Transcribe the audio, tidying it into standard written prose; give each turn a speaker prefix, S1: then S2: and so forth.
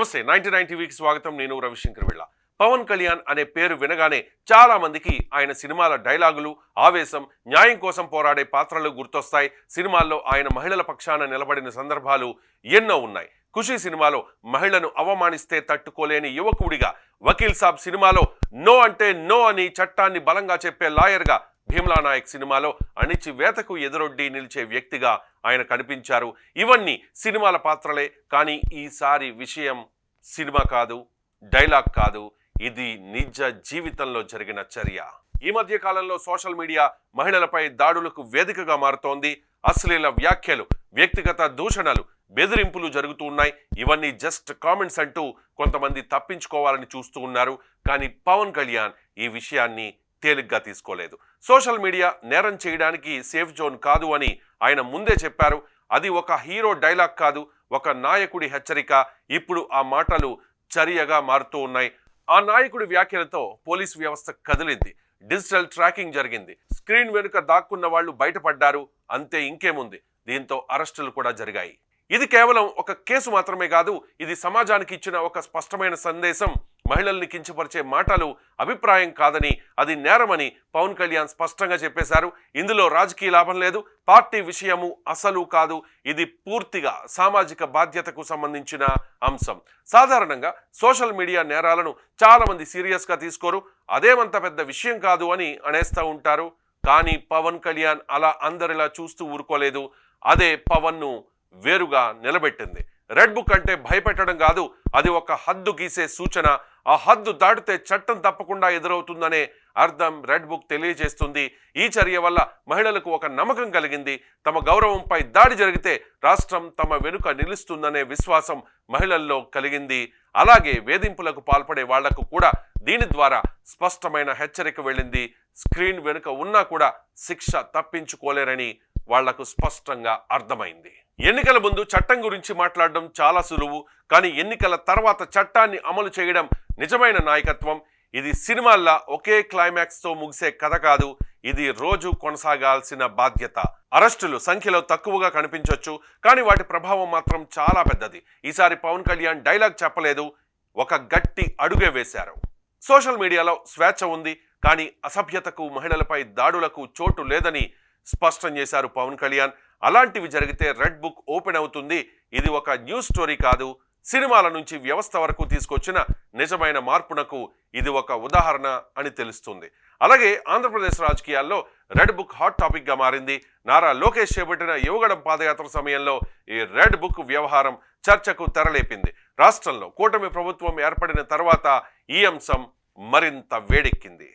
S1: నమస్తే 99 టీవీకి స్వాగతం. నేను రవిశంకర్ వెళ్ళ. పవన్ కళ్యాణ్ అనే పేరు వినగానే చాలా మందికి ఆయన సినిమాల డైలాగులు, ఆవేశం, న్యాయం కోసం పోరాడే పాత్రలు గుర్తొస్తాయి. సినిమాల్లో ఆయన మహిళల పక్షాన నిలబడిన సందర్భాలు ఎన్నో ఉన్నాయి. ఖుషీ సినిమాలో మహిళను అవమానిస్తే తట్టుకోలేని యువకుడిగా, వకీల్ సాబ్ సినిమాలో నో అంటే నో అని చట్టాన్ని బలంగా చెప్పే లాయర్గా, భీమ్లా నాయక్ సినిమాలో అణిచివేతకు ఎదురొడ్డి నిలిచే వ్యక్తిగా ఆయన కనిపించారు. ఇవన్నీ సినిమాల పాత్రలే. కానీ ఈసారి విషయం సినిమా కాదు, డైలాగ్ కాదు, ఇది నిజ జీవితంలో జరిగిన చర్య. ఈ మధ్య కాలంలో సోషల్ మీడియా మహిళలపై దాడులకు వేదికగా మారుతోంది. అశ్లీల వ్యాఖ్యలు, వ్యక్తిగత దూషణలు, బెదిరింపులు జరుగుతూ ఉన్నాయి. ఇవన్నీ జస్ట్ కామెంట్స్ అంటూ కొంతమంది తప్పించుకోవాలని చూస్తూ ఉన్నారు. కానీ పవన్ కళ్యాణ్ ఈ విషయాన్ని తేలిగ్గా తీసుకోలేదు. సోషల్ మీడియా నేరం చేయడానికి సేఫ్ జోన్ కాదు అని ఆయన ముందే చెప్పారు. అది ఒక హీరో డైలాగ్ కాదు, ఒక నాయకుడి హెచ్చరిక. ఇప్పుడు ఆ మాటలు చర్యగా మారుతూ ఉన్నాయి. ఆ నాయకుడి వ్యాఖ్యలతో పోలీసు వ్యవస్థ కదిలింది. డిజిటల్ ట్రాకింగ్ జరిగింది. స్క్రీన్ వెనుక దాక్కున్న వాళ్ళు బయటపడ్డారు. అంతే, ఇంకేముంది. దీంతో అరెస్టులు కూడా జరిగాయి. ఇది కేవలం ఒక కేసు మాత్రమే కాదు, ఇది సమాజానికి ఇచ్చిన ఒక స్పష్టమైన సందేశం. మహిళల్ని కించపరిచే మాటలు అభిప్రాయం కాదని, అది నేరమని పవన్ కళ్యాణ్ స్పష్టంగా చెప్పేశారు. ఇందులో రాజకీయ లాభం లేదు, పార్టీ విషయము అసలు కాదు. ఇది పూర్తిగా సామాజిక బాధ్యతకు సంబంధించిన అంశం. సాధారణంగా సోషల్ మీడియా నేరాలను చాలా మంది సీరియస్గా తీసుకోరు. అదేమంత పెద్ద విషయం కాదు అని అనేస్తూ ఉంటారు. కానీ పవన్ కళ్యాణ్ అలా అందరిలా చూస్తూ ఊరుకోలేదు. అదే పవన్ను వేరుగా నిలబెట్టింది. రెడ్ బుక్ అంటే భయపెట్టడం కాదు, అది ఒక హద్దు గీసే సూచన. ఆ హద్దు దాటితే చట్టం తప్పకుండా ఎదురవుతుందనే అర్థం రెడ్ బుక్ తెలియజేస్తుంది. ఈ చర్య వల్ల మహిళలకు ఒక నమ్మకం కలిగింది. తమ గౌరవంపై దాడి జరిగితే రాష్ట్రం తమ వెనుక నిలుస్తుందనే విశ్వాసం మహిళల్లో కలిగింది. అలాగే వేధింపులకు పాల్పడే వాళ్లకు కూడా దీని ద్వారా స్పష్టమైన హెచ్చరిక వెళ్ళింది. స్క్రీన్ వెనుక ఉన్నా కూడా శిక్ష తప్పించుకోలేరని వాళ్లకు స్పష్టంగా అర్థమైంది. ఎన్నికల ముందు చట్టం గురించి మాట్లాడడం చాలా సులువు, కానీ ఎన్నికల తర్వాత చట్టాన్ని అమలు చేయడం నిజమైన నాయకత్వం. ఇది సినిమాల్లా ఒకే క్లైమాక్స్తో ముగిసే కథ కాదు, ఇది రోజు కొనసాగాల్సిన బాధ్యత. అరెస్టులు సంఖ్యలో తక్కువగా కనిపించవచ్చు, కానీ వాటి ప్రభావం మాత్రం చాలా పెద్దది. ఈసారి పవన్ కళ్యాణ్ డైలాగ్ చెప్పలేదు, ఒక గట్టి అడుగే వేశారు. సోషల్ మీడియాలో స్వేచ్ఛ ఉంది, కానీ అసభ్యతకు, మహిళలపై దాడులకు చోటు లేదని స్పష్టం చేశారు పవన్ కళ్యాణ్. అలాంటివి జరిగితే రెడ్ బుక్ ఓపెన్ అవుతుంది. ఇది ఒక న్యూస్ స్టోరీ కాదు, సినిమాల నుంచి వ్యవస్థ వరకు తీసుకొచ్చిన నిజమైన మార్పునకు ఇది ఒక ఉదాహరణ అని తెలుస్తుంది. అలాగే ఆంధ్రప్రదేశ్ రాజకీయాల్లో రెడ్ బుక్ హాట్ టాపిక్గా మారింది. నారా లోకేష్ చేపట్టిన యువగడం పాదయాత్ర సమయంలో ఈ రెడ్ బుక్ వ్యవహారం చర్చకు తెరలేపింది. రాష్ట్రంలో కూటమి ప్రభుత్వం ఏర్పడిన తర్వాత ఈ అంశం మరింత వేడెక్కింది.